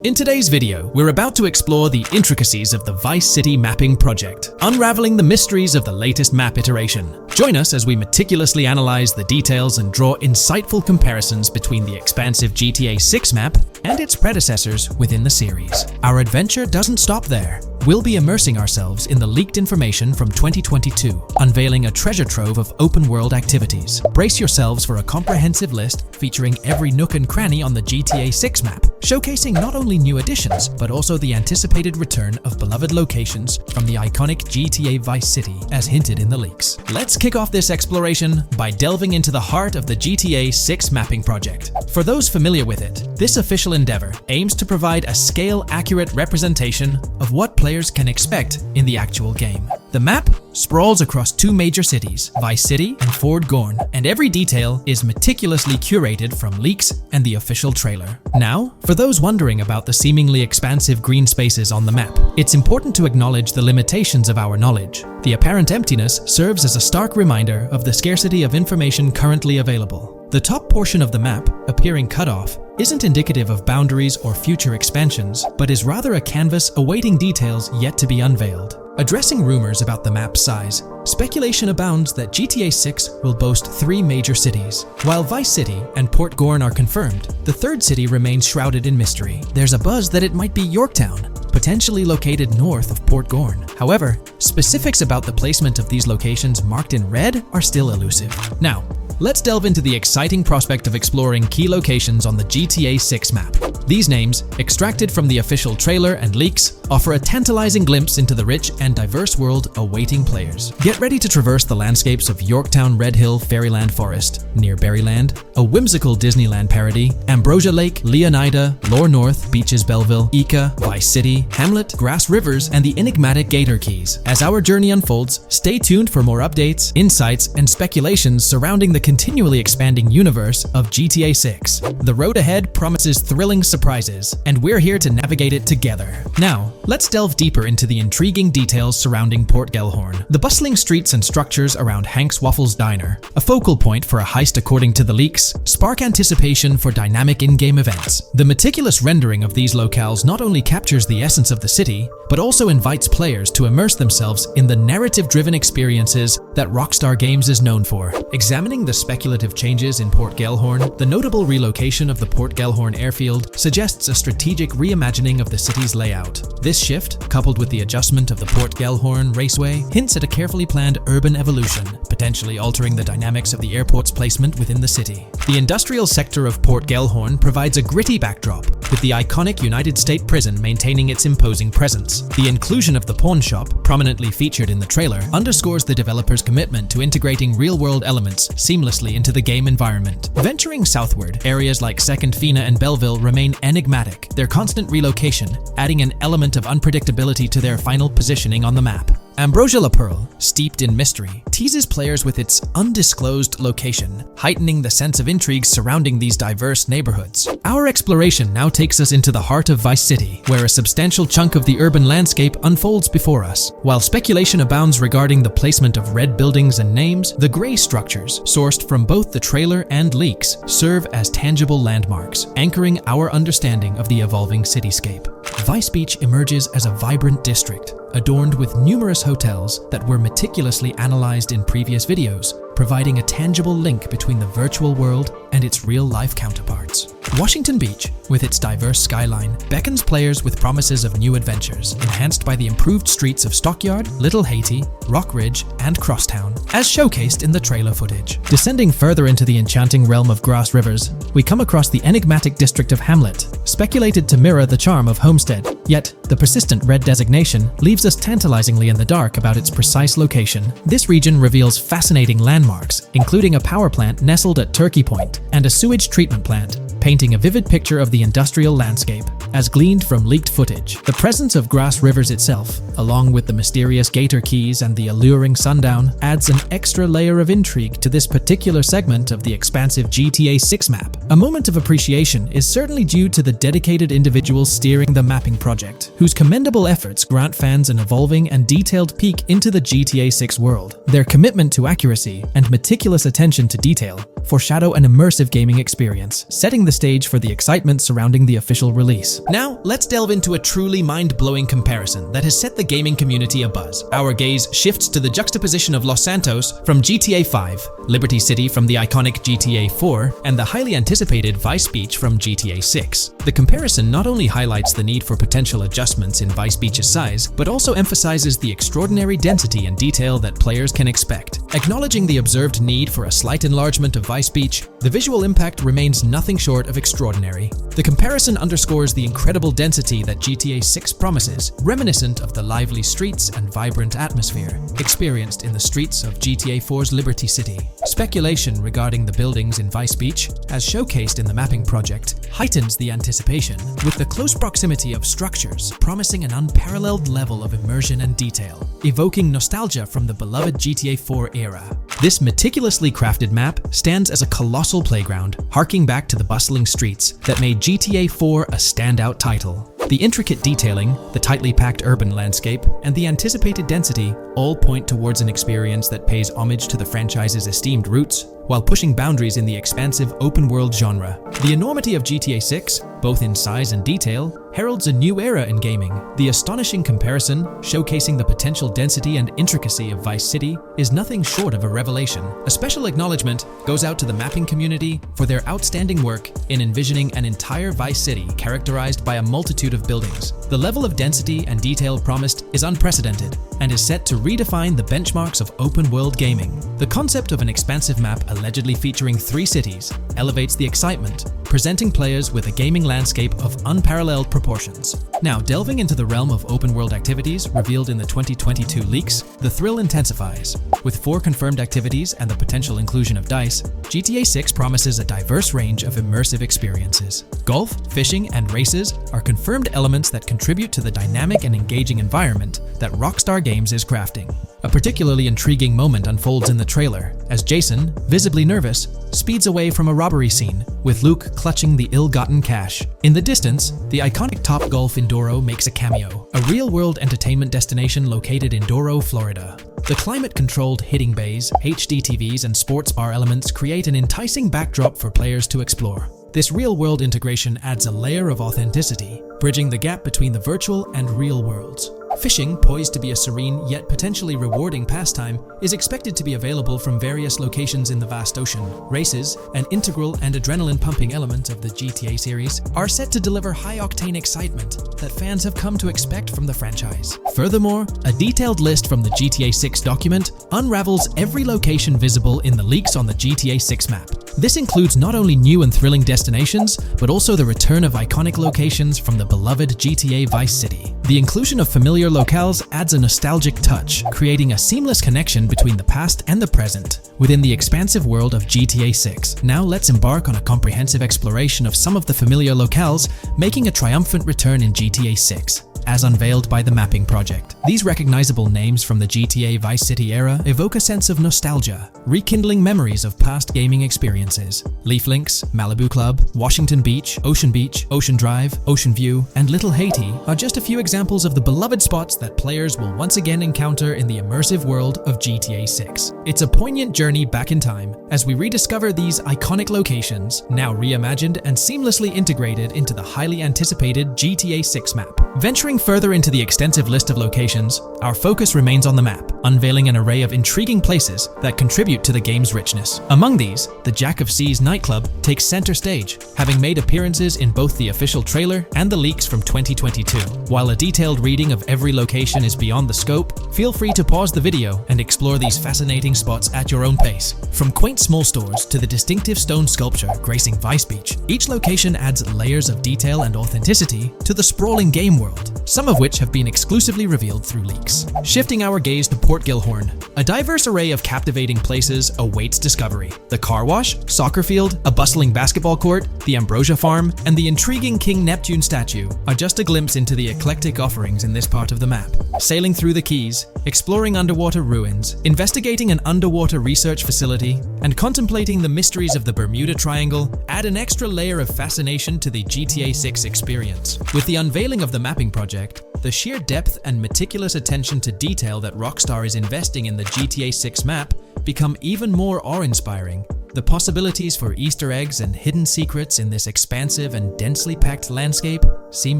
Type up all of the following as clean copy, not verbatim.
In today's video, we're about to explore the intricacies of the Vice City mapping project, unraveling the mysteries of the latest map iteration. Join us as we meticulously analyze the details and draw insightful comparisons between the expansive GTA 6 map and its predecessors within the series. Our adventure doesn't stop there. We'll be immersing ourselves in the leaked information from 2022, unveiling a treasure trove of open-world activities. Brace yourselves for a comprehensive list featuring every nook and cranny on the GTA 6 map, showcasing not only new additions, but also the anticipated return of beloved locations from the iconic GTA Vice City, as hinted in the leaks. Let's kick off this exploration by delving into the heart of the GTA 6 mapping project. For those familiar with it, this official endeavor aims to provide a scale-accurate representation of what players can expect in the actual game. The map sprawls across two major cities, Vice City and Fort Gorn, and every detail is meticulously curated from leaks and the official trailer. Now, for those wondering about the seemingly expansive green spaces on the map, it's important to acknowledge the limitations of our knowledge. The apparent emptiness serves as a stark reminder of the scarcity of information currently available. The top portion of the map, appearing cut off, isn't indicative of boundaries or future expansions, but is rather a canvas awaiting details yet to be unveiled. Addressing rumors about the map's size, speculation abounds that GTA 6 will boast 3 major cities. While Vice City and Port Gorn are confirmed, the third city remains shrouded in mystery. There's a buzz that it might be Yorktown, potentially located north of Port Gorn. However, specifics about the placement of these locations marked in red are still elusive. Now, let's delve into the exciting prospect of exploring key locations on the GTA 6 map. These names, extracted from the official trailer and leaks, offer a tantalizing glimpse into the rich and diverse world awaiting players. Get ready to traverse the landscapes of Yorktown Red Hill Fairyland Forest, near Berryland, a whimsical Disneyland parody, Ambrosia Lake, Leonida, Lore North, Beaches Belleville, Ica, Vice City, Hamlet, Grass Rivers, and the enigmatic Gator Keys. As our journey unfolds, stay tuned for more updates, insights, and speculations surrounding the continually expanding universe of GTA 6. The road ahead promises thrilling surprises, and we're here to navigate it together. Now, let's delve deeper into the intriguing details surrounding Port Gellhorn. The bustling streets and structures around Hank's Waffles Diner, a focal point for a heist according to the leaks, spark anticipation for dynamic in-game events. The meticulous rendering of these locales not only captures the essence of the city, but also invites players to immerse themselves in the narrative-driven experiences that Rockstar Games is known for. Examining the speculative changes in Port Gellhorn, the notable relocation of the Port Gellhorn airfield suggests a strategic reimagining of the city's layout. This shift, coupled with the adjustment of the Port Gellhorn Raceway, hints at a carefully planned urban evolution, potentially altering the dynamics of the airport's placement within the city. The industrial sector of Port Gellhorn provides a gritty backdrop, with the iconic United States Prison maintaining its imposing presence. The inclusion of the pawn shop, prominently featured in the trailer, underscores the developer's commitment to integrating real-world elements seamlessly into the game environment. Venturing southward, areas like Second Fina and Belleville remain enigmatic, their constant relocation adding an element of unpredictability to their final positioning on the map. Ambrosia La Pearl, steeped in mystery, teases players with its undisclosed location, heightening the sense of intrigue surrounding these diverse neighborhoods. Our exploration now takes us into the heart of Vice City, where a substantial chunk of the urban landscape unfolds before us. While speculation abounds regarding the placement of red buildings and names, the gray structures, sourced from both the trailer and leaks, serve as tangible landmarks, anchoring our understanding of the evolving cityscape. Vice Beach emerges as a vibrant district, adorned with numerous hotels that were meticulously analyzed in previous videos, providing a tangible link between the virtual world and its real-life counterparts. Washington Beach, with its diverse skyline, beckons players with promises of new adventures, enhanced by the improved streets of Stockyard, Little Haiti, Rock Ridge, and Crosstown, as showcased in the trailer footage. Descending further into the enchanting realm of Grass Rivers, we come across the enigmatic district of Hamlet, speculated to mirror the charm of Homestead. Yet, the persistent red designation leaves us tantalizingly in the dark about its precise location. This region reveals fascinating landmarks, including a power plant nestled at Turkey Point and a sewage treatment plant, painting a vivid picture of the industrial landscape, as gleaned from leaked footage. The presence of Grass Rivers itself, along with the mysterious Gator Keys and the alluring sundown, adds an extra layer of intrigue to this particular segment of the expansive GTA 6 map. A moment of appreciation is certainly due to the dedicated individuals steering the mapping project, whose commendable efforts grant fans an evolving and detailed peek into the GTA 6 world. Their commitment to accuracy and meticulous attention to detail foreshadow an immersive gaming experience, setting the stage for the excitement surrounding the official release. Vice. Now, let's delve into a truly mind-blowing comparison that has set the gaming community abuzz. Our gaze shifts to the juxtaposition of Los Santos from GTA 5, Liberty City from the iconic GTA 4, and the highly anticipated Vice Beach from GTA 6. The comparison not only highlights the need for potential adjustments in Vice Beach's size, but also emphasizes the extraordinary density and detail that players can expect. Acknowledging the observed need for a slight enlargement of Vice Beach, the visual impact remains nothing short of extraordinary. The comparison underscores the incredible density that GTA 6 promises, reminiscent of the lively streets and vibrant atmosphere experienced in the streets of GTA 4's Liberty City. Speculation regarding the buildings in Vice Beach, as showcased in the mapping project, heightens the anticipation, with the close proximity of structures promising an unparalleled level of immersion and detail, evoking nostalgia from the beloved GTA 4 era. This meticulously crafted map stands as a colossal playground, harking back to the bustling streets that made GTA 4 a standout title. The intricate detailing, the tightly packed urban landscape, and the anticipated density all point towards an experience that pays homage to the franchise's esteemed roots, while pushing boundaries in the expansive open-world genre. The enormity of GTA 6, both in size and detail, heralds a new era in gaming. The astonishing comparison, showcasing the potential density and intricacy of Vice City, is nothing short of a revelation. A special acknowledgement goes out to the mapping community for their outstanding work in envisioning an entire Vice City characterized by a multitude of buildings. The level of density and detail promised is unprecedented and is set to redefine the benchmarks of open-world gaming. The concept of an expansive map allegedly featuring 3 cities elevates the excitement, presenting players with a gaming landscape of unparalleled proportions. Now, delving into the realm of open-world activities revealed in the 2022 leaks, the thrill intensifies. With 4 confirmed activities and the potential inclusion of DICE, GTA 6 promises a diverse range of immersive experiences. Golf, fishing, and races are confirmed elements that contribute to the dynamic and engaging environment that Rockstar Games is crafting. A particularly intriguing moment unfolds in the trailer, as Jason, visibly nervous, speeds away from a robbery scene, with Luke clutching the ill-gotten cash. In the distance, the iconic Topgolf in Doro makes a cameo, a real-world entertainment destination located in Doro, Florida. The climate-controlled hitting bays, HD TVs, and sports bar elements create an enticing backdrop for players to explore. This real-world integration adds a layer of authenticity, bridging the gap between the virtual and real worlds. Fishing, poised to be a serene yet potentially rewarding pastime, is expected to be available from various locations in the vast ocean. Races, an integral and adrenaline-pumping element of the GTA series, are set to deliver high-octane excitement that fans have come to expect from the franchise. Furthermore, a detailed list from the GTA 6 document unravels every location visible in the leaks on the GTA 6 map. This includes not only new and thrilling destinations, but also the return of iconic locations from the beloved GTA Vice City. The inclusion of familiar locales adds a nostalgic touch, creating a seamless connection between the past and the present within the expansive world of GTA 6. Now let's embark on a comprehensive exploration of some of the familiar locales making a triumphant return in GTA 6. As unveiled by the mapping project. These recognizable names from the GTA Vice City era evoke a sense of nostalgia, rekindling memories of past gaming experiences. Leaf Links, Malibu Club, Washington Beach, Ocean Drive, Ocean View, and Little Haiti are just a few examples of the beloved spots that players will once again encounter in the immersive world of GTA 6. It's a poignant journey back in time as we rediscover these iconic locations, now reimagined and seamlessly integrated into the highly anticipated GTA 6 map. Venturing further into the extensive list of locations, our focus remains on the map, unveiling an array of intriguing places that contribute to the game's richness. Among these, the Jack of Seas nightclub takes center stage, having made appearances in both the official trailer and the leaks from 2022. While a detailed reading of every location is beyond the scope, feel free to pause the video and explore these fascinating spots at your own pace. From quaint small stores to the distinctive stone sculpture gracing Vice Beach, each location adds layers of detail and authenticity to the sprawling game world, some of which have been exclusively revealed through leaks. Shifting our gaze to Port Gilhorn, a diverse array of captivating places awaits discovery. The car wash, soccer field, a bustling basketball court, the Ambrosia Farm, and the intriguing King Neptune statue are just a glimpse into the eclectic offerings in this part of the map. Sailing through the Keys, exploring underwater ruins, investigating an underwater research facility, and contemplating the mysteries of the Bermuda Triangle add an extra layer of fascination to the GTA 6 experience. With the unveiling of the mapping project, the sheer depth and meticulous attention to detail that Rockstar is investing in the GTA 6 map become even more awe-inspiring. The possibilities for Easter eggs and hidden secrets in this expansive and densely packed landscape seem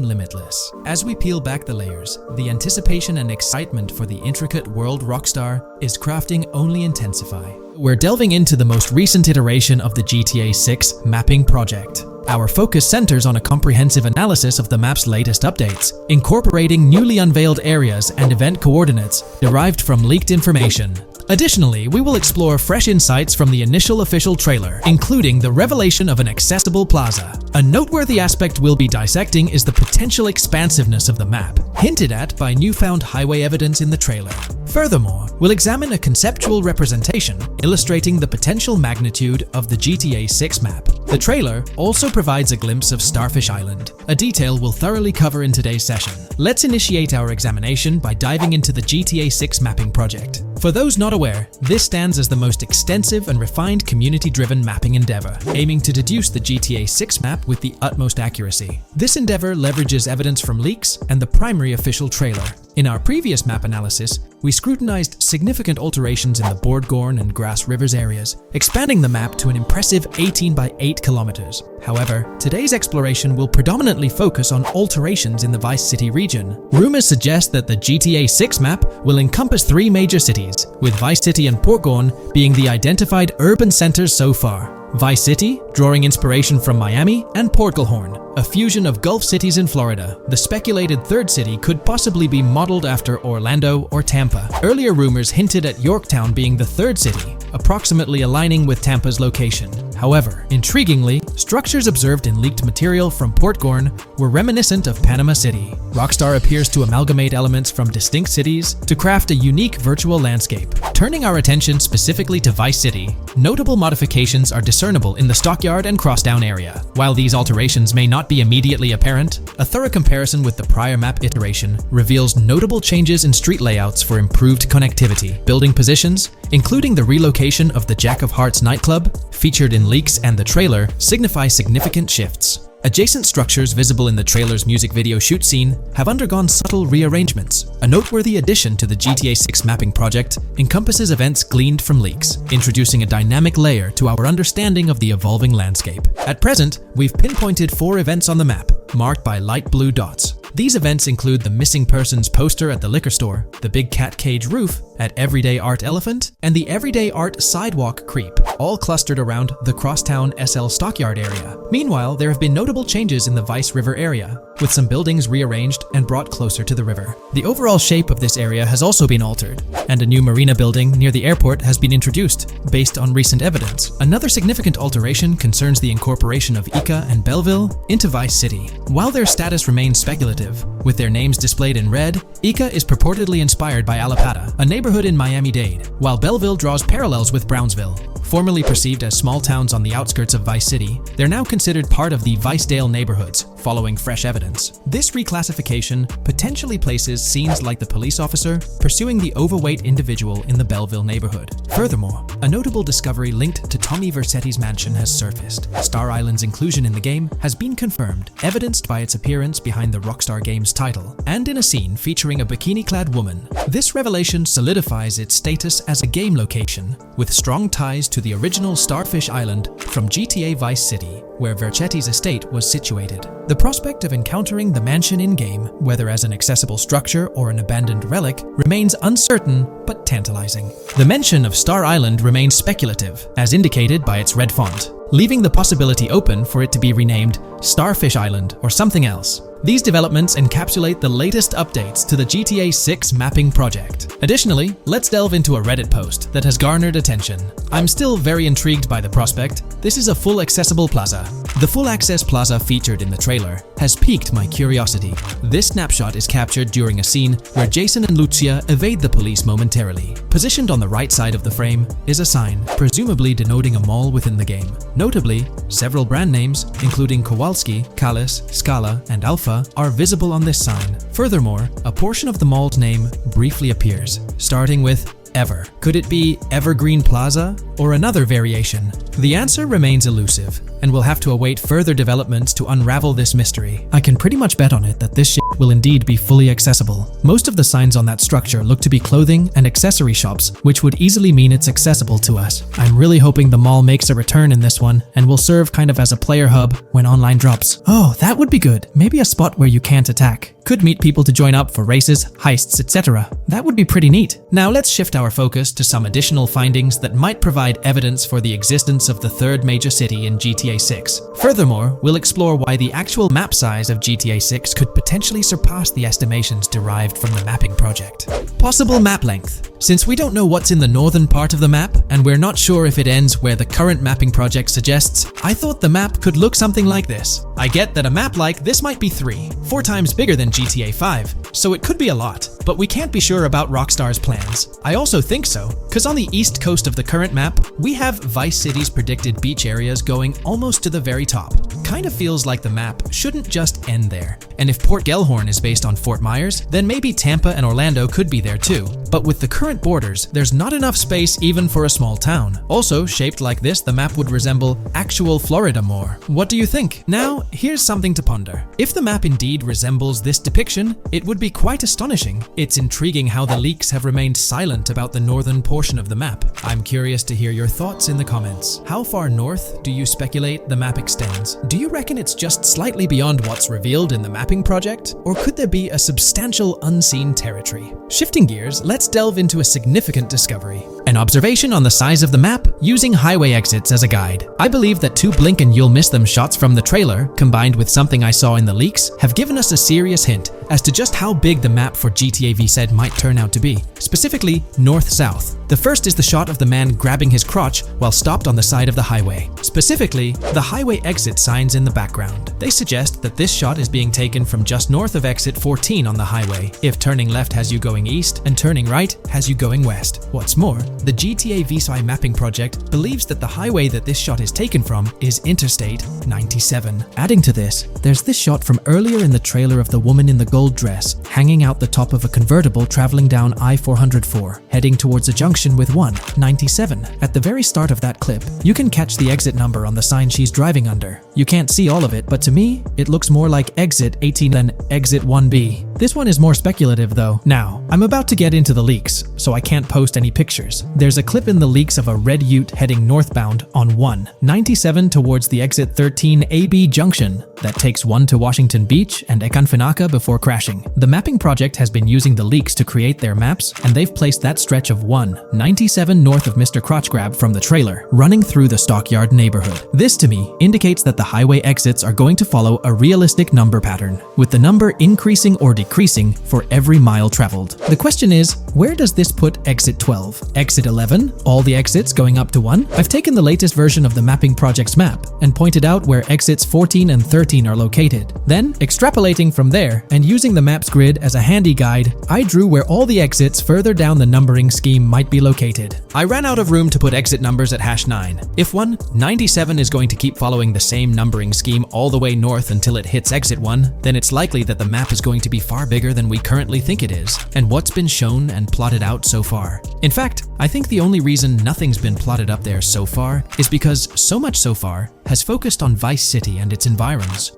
limitless. As we peel back the layers, the anticipation and excitement for the intricate world Rockstar is crafting only intensify. We're delving into the most recent iteration of the GTA 6 mapping project. Our focus centers on a comprehensive analysis of the map's latest updates, incorporating newly unveiled areas and event coordinates derived from leaked information. Additionally, we will explore fresh insights from the initial official trailer, including the revelation of an accessible plaza. A noteworthy aspect we'll be dissecting is the potential expansiveness of the map, hinted at by newfound highway evidence in the trailer. Furthermore, we'll examine a conceptual representation illustrating the potential magnitude of the GTA 6 map. The trailer also provides a glimpse of Starfish Island, a detail we'll thoroughly cover in today's session. Let's initiate our examination by diving into the GTA 6 mapping project. For those not aware, this stands as the most extensive and refined community-driven mapping endeavor, aiming to deduce the GTA 6 map with the utmost accuracy. This endeavor leverages evidence from leaks and the primary official trailer. In our previous map analysis, we scrutinized significant alterations in the Bordgorn and Grass Rivers areas, expanding the map to an impressive 18 by 8 kilometers. However, today's exploration will predominantly focus on alterations in the Vice City region. Rumors suggest that the GTA 6 map will encompass 3 major cities, with Vice City and Portgorn being the identified urban centers so far. Vice City, drawing inspiration from Miami, and Portgorn, a fusion of Gulf cities in Florida. The speculated third city could possibly be modeled after Orlando or Tampa. Earlier rumors hinted at Yorktown being the third city, approximately aligning with Tampa's location. However, intriguingly, structures observed in leaked material from Portgorn were reminiscent of Panama City. Rockstar appears to amalgamate elements from distinct cities to craft a unique virtual landscape. Turning our attention specifically to Vice City, notable modifications are discernible in the Stockyard and Crosstown area. While these alterations may not be immediately apparent, a thorough comparison with the prior map iteration reveals notable changes in street layouts for improved connectivity. Building positions, including the relocation of the Jack of Hearts nightclub, featured in leaks and the trailer, signify significant shifts. Adjacent structures visible in the trailer's music video shoot scene have undergone subtle rearrangements. A noteworthy addition to the GTA 6 mapping project encompasses events gleaned from leaks, introducing a dynamic layer to our understanding of the evolving landscape. At present, we've pinpointed 4 events on the map, marked by light blue dots. These events include the missing persons poster at the liquor store, the big cat cage roof at Everyday Art Elephant, and the Everyday Art Sidewalk Creep, all clustered around the Crosstown SL Stockyard area. Meanwhile, there have been notable changes in the Vice River area, with some buildings rearranged and brought closer to the river. The overall shape of this area has also been altered, and a new marina building near the airport has been introduced, based on recent evidence. Another significant alteration concerns the incorporation of Ica and Belleville into Vice City. While their status remains speculative, with their names displayed in red, Ica is purportedly inspired by Allapattah, a neighborhood in Miami-Dade, while Belleville draws parallels with Brownsville. Formerly perceived as small towns on the outskirts of Vice City, they're now considered part of the Vicedale neighborhoods, following fresh evidence. This reclassification potentially places scenes like the police officer pursuing the overweight individual in the Belleville neighborhood. Furthermore, a notable discovery linked to Tommy Vercetti's mansion has surfaced. Star Island's inclusion in the game has been confirmed, evidenced by its appearance behind the Rockstar Games title, and in a scene featuring a bikini-clad woman. This revelation solidifies its status as a game location, with strong ties to the original Starfish Island from GTA Vice City, where Vercetti's estate was situated. The prospect of encountering the mansion in-game, whether as an accessible structure or an abandoned relic, remains uncertain but tantalizing. The mention of Star Island remains speculative, as indicated by its red font, leaving the possibility open for it to be renamed Starfish Island or something else. These developments encapsulate the latest updates to the GTA 6 mapping project. Additionally, let's delve into a Reddit post that has garnered attention. I'm still very intrigued by the prospect. This is a full accessible plaza. The full access plaza featured in the trailer has piqued my curiosity. This snapshot is captured during a scene where Jason and Lucia evade the police momentarily. Positioned on the right side of the frame is a sign, presumably denoting a mall within the game. Notably, several brand names, including Kowalski, Callis, Scala, and Alpha, are visible on this sign. Furthermore, a portion of the mall's name briefly appears, starting with Ever. Could it be Evergreen Plaza or another variation? The answer remains elusive, and we'll have to await further developments to unravel this mystery. I can pretty much bet on it that this shit will indeed be fully accessible. Most of the signs on that structure look to be clothing and accessory shops, which would easily mean it's accessible to us. I'm really hoping the mall makes a return in this one and will serve kind of as a player hub when online drops. Oh, that would be good. Maybe a spot where you can't attack. Could meet people to join up for races, heists, etc. That would be pretty neat. Now let's shift our focus to some additional findings that might provide evidence for the existence of the third major city in GTA 6. Furthermore, we'll explore why the actual map size of GTA 6 could potentially surpass the estimations derived from the mapping project. Possible map length. Since we don't know what's in the northern part of the map, and we're not sure if it ends where the current mapping project suggests, I thought the map could look something like this. I get that a map like this might be 4 times bigger than GTA 5, so it could be a lot, but we can't be sure about Rockstar's plans. I also think so, because on the east coast of the current map, we have Vice City's predicted beach areas going almost to the very top. Kind of feels like the map shouldn't just end there. And if Port Gellhorn is based on Fort Myers, then maybe Tampa and Orlando could be there too. But with the current borders, there's not enough space even for a small town. Also, shaped like this, the map would resemble actual Florida more. What do you think? Now, here's something to ponder. If the map indeed resembles this depiction, it would be quite astonishing. It's intriguing how the leaks have remained silent about the northern portion of the map. I'm curious to hear your thoughts in the comments. How far north do you speculate the map extends? Do you reckon it's just slightly beyond what's revealed in the mapping project? Or could there be a substantial unseen territory? Shifting gears, let's delve into a significant discovery. An observation on the size of the map using highway exits as a guide. I believe that 2 blink and you'll miss them shots from the trailer, combined with something I saw in the leaks, have given us a serious hint as to just how big the map for GTA VZ might turn out to be. Specifically, north-south. The first is the shot of the man grabbing his crotch while stopped on the side of the highway. Specifically, the highway exit signs in the background. They suggest that this shot is being taken from just north of exit 14 on the highway, if turning left has you going east and turning right has you going west. What's more, the GTA VSI mapping project believes that the highway that this shot is taken from is Interstate 97. Adding to this, there's this shot from earlier in the trailer of the woman in the gold dress hanging out the top of a convertible traveling down I-404, heading towards a junction with 197. At the very start of that clip, you can catch the exit number on the sign she's driving under. You can't see all of it, but to me, it looks more like exit 18 than exit 1B. This one is more speculative though. Now, I'm about to get into the leaks, so I can't post any pictures. There's a clip in the leaks of a red ute heading northbound on 197 towards the exit 13 AB junction that takes 1 to Washington Beach and Ekanfinaka before crashing. The mapping project has been using the leaks to create their maps, and they've placed that stretch of 197 north of Mr. Crotch Grab from the trailer, running through the Stockyard neighborhood. This to me indicates that the highway exits are going to follow a realistic number pattern, with the number increasing or decreasing for every mile traveled. The question is, where does this put exit 12? Exit 11? All the exits going up to 1? I've taken the latest version of the mapping project's map and pointed out where exits 14 and 13 are located. Then, extrapolating from there and using the map's grid as a handy guide, I drew where all the exits further down the numbering scheme might be located. I ran out of room to put exit numbers at #9. If 197 is going to keep following the same numbering scheme all the way north until it hits exit 1, then it's likely that the map is going to be far bigger than we currently think it is, and what's been shown and plotted out so far. In fact, I think the only reason nothing's been plotted up there so far is because so much so far has focused on Vice City and its environs.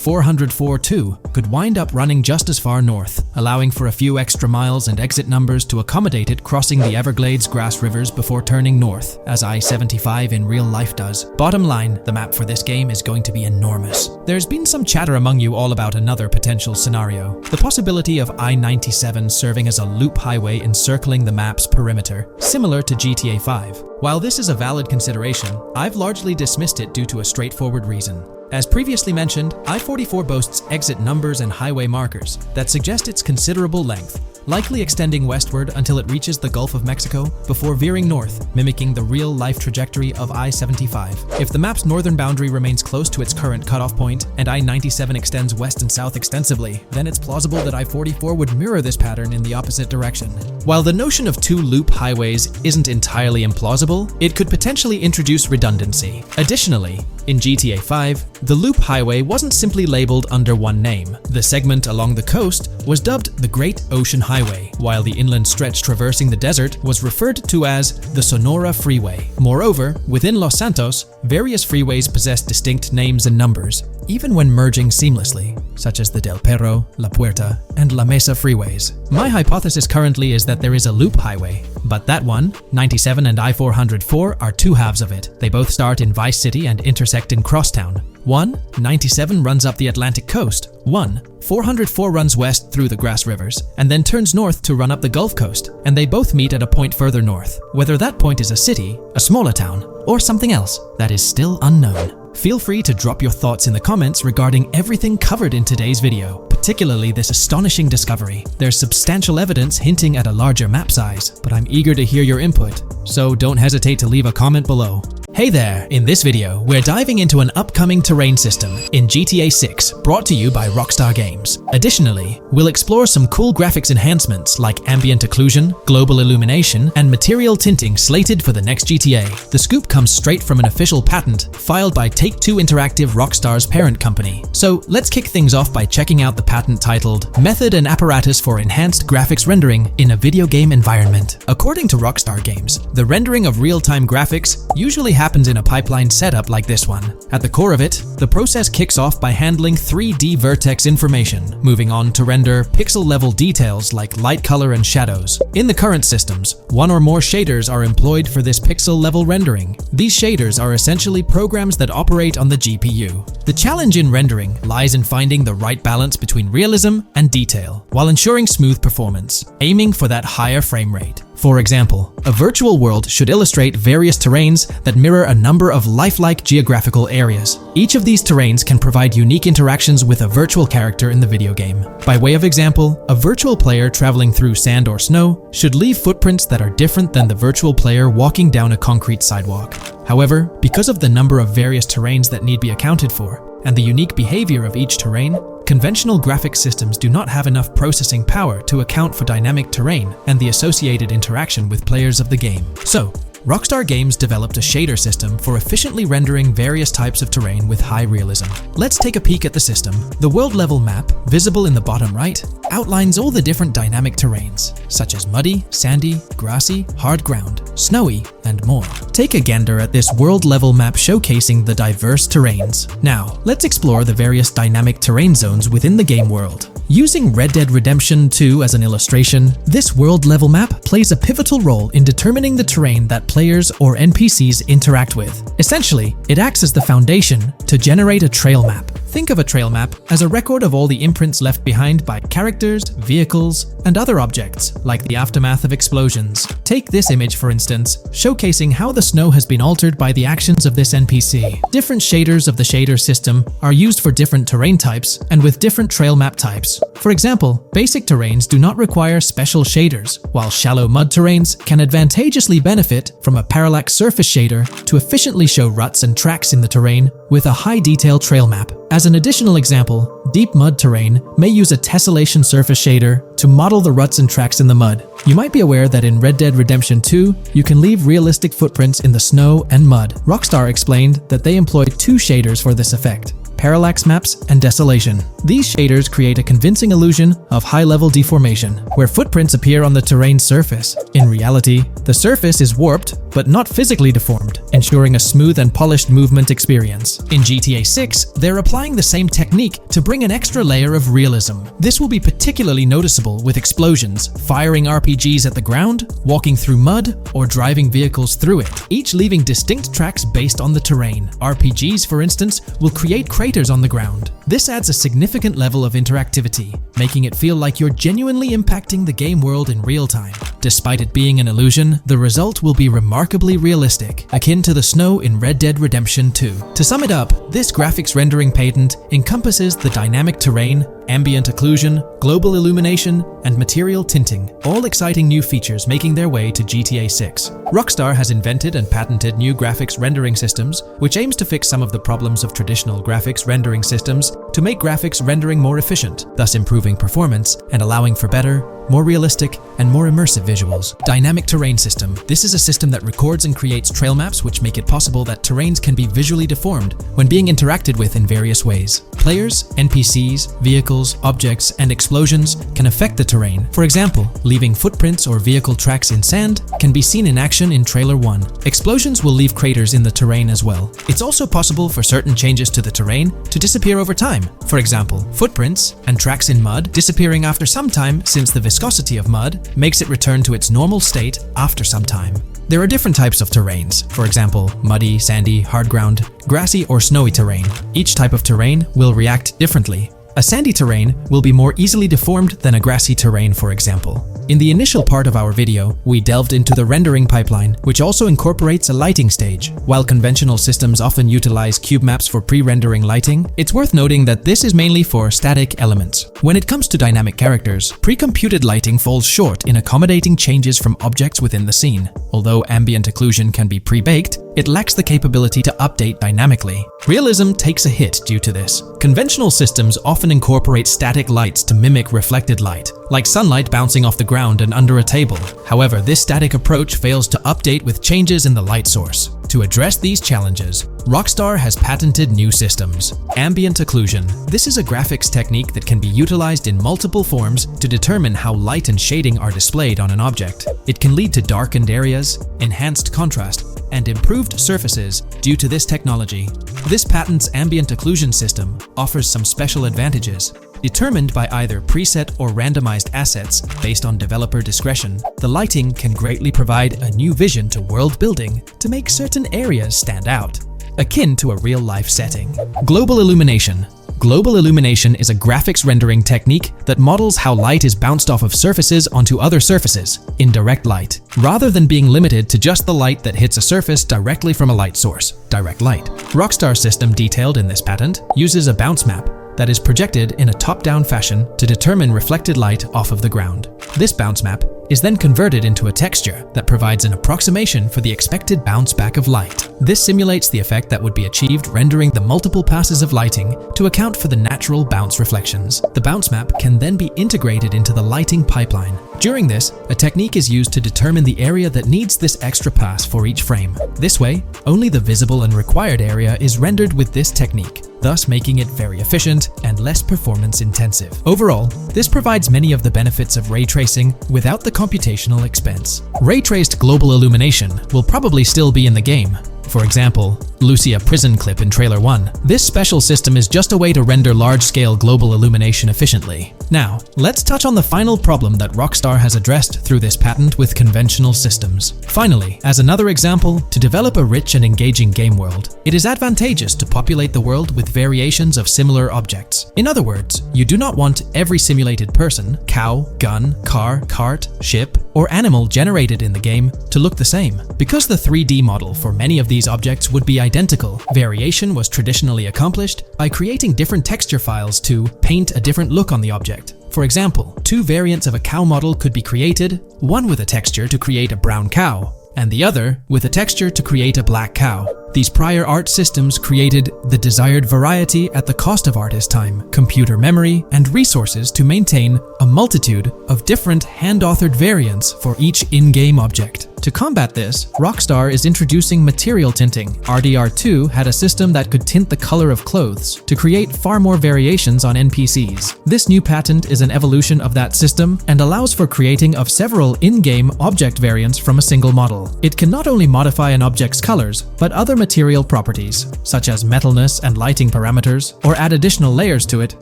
404.2 could wind up running just as far north, allowing for a few extra miles and exit numbers to accommodate it crossing the Everglades grass rivers before turning north, as I-75 in real life does. Bottom line, the map for this game is going to be enormous. There's been some chatter among you all about another potential scenario, the possibility of I-97 serving as a loop highway encircling the map's perimeter, similar to GTA 5. While this is a valid consideration, I've largely dismissed it due to a straightforward reason. As previously mentioned, I-44 boasts exit numbers and highway markers that suggest its considerable length, likely extending westward until it reaches the Gulf of Mexico before veering north, mimicking the real-life trajectory of I-75. If the map's northern boundary remains close to its current cutoff point, and I-97 extends west and south extensively, then it's plausible that I-44 would mirror this pattern in the opposite direction. While the notion of two loop highways isn't entirely implausible, it could potentially introduce redundancy. Additionally, in GTA 5, the loop highway wasn't simply labeled under one name. The segment along the coast was dubbed the Great Ocean Highway, while the inland stretch traversing the desert was referred to as the Sonora Freeway. Moreover, within Los Santos, various freeways possess distinct names and numbers, even when merging seamlessly, such as the Del Perro, La Puerta, and La Mesa freeways. My hypothesis currently is that there is a loop highway, but that one, 97 and I-404, are two halves of it. They both start in Vice City and intersect in Crosstown. 97 runs up the Atlantic coast. 404 runs west through the Grass Rivers, and then turns north to run up the Gulf Coast, and they both meet at a point further north. Whether that point is a city, a smaller town, or something else, that is still unknown. Feel free to drop your thoughts in the comments regarding everything covered in today's video, particularly this astonishing discovery. There's substantial evidence hinting at a larger map size, but I'm eager to hear your input, so don't hesitate to leave a comment below. Hey there! In this video, we're diving into an upcoming terrain system in GTA 6, brought to you by Rockstar Games. Additionally, we'll explore some cool graphics enhancements like ambient occlusion, global illumination, and material tinting slated for the next GTA. The scoop comes straight from an official patent filed by Take-Two Interactive, Rockstar's parent company. So let's kick things off by checking out the patent titled Method and Apparatus for Enhanced Graphics Rendering in a Video Game Environment. According to Rockstar Games, the rendering of real-time graphics usually happens in a pipeline setup like this one. At the core of it, the process kicks off by handling 3D vertex information, moving on to render pixel-level details like light, color, and shadows. In the current systems, one or more shaders are employed for this pixel-level rendering. These shaders are essentially programs that operate on the GPU. The challenge in rendering lies in finding the right balance between realism and detail, while ensuring smooth performance, aiming for that higher frame rate. For example, a virtual world should illustrate various terrains that mirror a number of lifelike geographical areas. Each of these terrains can provide unique interactions with a virtual character in the video game. By way of example, a virtual player traveling through sand or snow should leave footprints that are different than the virtual player walking down a concrete sidewalk. However, because of the number of various terrains that need be accounted for, and the unique behavior of each terrain, conventional graphics systems do not have enough processing power to account for dynamic terrain and the associated interaction with players of the game. So, Rockstar Games developed a shader system for efficiently rendering various types of terrain with high realism. Let's take a peek at the system. The world-level map, visible in the bottom right, outlines all the different dynamic terrains, such as muddy, sandy, grassy, hard ground, snowy, and more. Take a gander at this world-level map showcasing the diverse terrains. Now, let's explore the various dynamic terrain zones within the game world. Using Red Dead Redemption 2 as an illustration, this world-level map plays a pivotal role in determining the terrain that players or NPCs interact with. Essentially, it acts as the foundation to generate a trail map. Think of a trail map as a record of all the imprints left behind by characters, vehicles, and other objects, like the aftermath of explosions. Take this image for instance, showcasing how the snow has been altered by the actions of this NPC. Different shaders of the shader system are used for different terrain types and with different trail map types. For example, basic terrains do not require special shaders, while shallow mud terrains can advantageously benefit from a parallax surface shader to efficiently show ruts and tracks in the terrain with a high-detail trail map. As an additional example, deep mud terrain may use a tessellation surface shader to model the ruts and tracks in the mud. You might be aware that in Red Dead Redemption 2, you can leave realistic footprints in the snow and mud. Rockstar explained that they employed two shaders for this effect: parallax maps and desolation. These shaders create a convincing illusion of high-level deformation, where footprints appear on the terrain's surface. In reality, the surface is warped but not physically deformed, ensuring a smooth and polished movement experience. In GTA 6, they're applying the same technique to bring an extra layer of realism. This will be particularly noticeable with explosions, firing RPGs at the ground, walking through mud, or driving vehicles through it, each leaving distinct tracks based on the terrain. RPGs, for instance, will create craters on the ground. This adds a significant level of interactivity, making it feel like you're genuinely impacting the game world in real time. Despite it being an illusion, the result will be remarkably realistic, akin to the snow in Red Dead Redemption 2. To sum it up, this graphics rendering patent encompasses the dynamic terrain, ambient occlusion, global illumination, and material tinting, all exciting new features making their way to GTA 6. Rockstar has invented and patented new graphics rendering systems, which aims to fix some of the problems of traditional graphics rendering systems to make graphics rendering more efficient, thus improving performance and allowing for better, more realistic, and more immersive visuals. Dynamic Terrain System. This is a system that records and creates trail maps which make it possible that terrains can be visually deformed when being interacted with in various ways. Players, NPCs, vehicles, objects, and explosions can affect the terrain. For example, leaving footprints or vehicle tracks in sand can be seen in action in Trailer 1. Explosions will leave craters in the terrain as well. It's also possible for certain changes to the terrain to disappear over time. For example, footprints and tracks in mud disappearing after some time, since the viscosity of mud makes it return to its normal state after some time. There are different types of terrains, for example, muddy, sandy, hard ground, grassy or snowy terrain. Each type of terrain will react differently. A sandy terrain will be more easily deformed than a grassy terrain, for example. In the initial part of our video, we delved into the rendering pipeline, which also incorporates a lighting stage. While conventional systems often utilize cube maps for pre-rendering lighting, it's worth noting that this is mainly for static elements. When it comes to dynamic characters, pre-computed lighting falls short in accommodating changes from objects within the scene. Although ambient occlusion can be pre-baked, it lacks the capability to update dynamically. Realism takes a hit due to this. Conventional systems often incorporate static lights to mimic reflected light, like sunlight bouncing off the ground and under a table. However, this static approach fails to update with changes in the light source. To address these challenges, Rockstar has patented new systems. Ambient occlusion. This is a graphics technique that can be utilized in multiple forms to determine how light and shading are displayed on an object. It can lead to darkened areas, enhanced contrast, and improved surfaces due to this technology. This patent's ambient occlusion system offers some special advantages. Determined by either preset or randomized assets based on developer discretion, the lighting can greatly provide a new vision to world building to make certain areas stand out, akin to a real-life setting. Global illumination. Global illumination is a graphics rendering technique that models how light is bounced off of surfaces onto other surfaces in direct light, rather than being limited to just the light that hits a surface directly from a light source, direct light. Rockstar's system detailed in this patent uses a bounce map that is projected in a top-down fashion to determine reflected light off of the ground. This bounce map is then converted into a texture that provides an approximation for the expected bounce back of light. This simulates the effect that would be achieved rendering the multiple passes of lighting to account for the natural bounce reflections. The bounce map can then be integrated into the lighting pipeline. During this, a technique is used to determine the area that needs this extra pass for each frame. This way, only the visible and required area is rendered with this technique, thus making it very efficient and less performance intensive. Overall, this provides many of the benefits of ray tracing without the computational expense. Ray-traced global illumination will probably still be in the game. For example, Lucia prison clip in Trailer 1. This special system is just a way to render large-scale global illumination efficiently. Now, let's touch on the final problem that Rockstar has addressed through this patent with conventional systems. Finally, as another example, to develop a rich and engaging game world, it is advantageous to populate the world with variations of similar objects. In other words, you do not want every simulated person, cow, gun, car, cart, ship, or animal generated in the game to look the same. Because the 3D model for many of these objects would be identical, variation was traditionally accomplished by creating different texture files to paint a different look on the object. For example, two variants of a cow model could be created, one with a texture to create a brown cow, and the other with a texture to create a black cow. These prior art systems created the desired variety at the cost of artist time, computer memory, and resources to maintain a multitude of different hand-authored variants for each in-game object. To combat this, Rockstar is introducing material tinting. RDR2 had a system that could tint the color of clothes to create far more variations on NPCs. This new patent is an evolution of that system and allows for creating of several in-game object variants from a single model. It can not only modify an object's colors, but other material properties, such as metalness and lighting parameters, or add additional layers to it,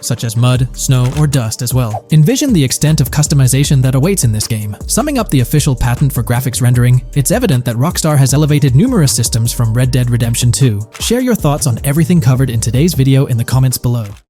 such as mud, snow, or dust as well. Envision the extent of customization that awaits in this game. Summing up the official patent for graphics rendering, it's evident that Rockstar has elevated numerous systems from Red Dead Redemption 2. Share your thoughts on everything covered in today's video in the comments below.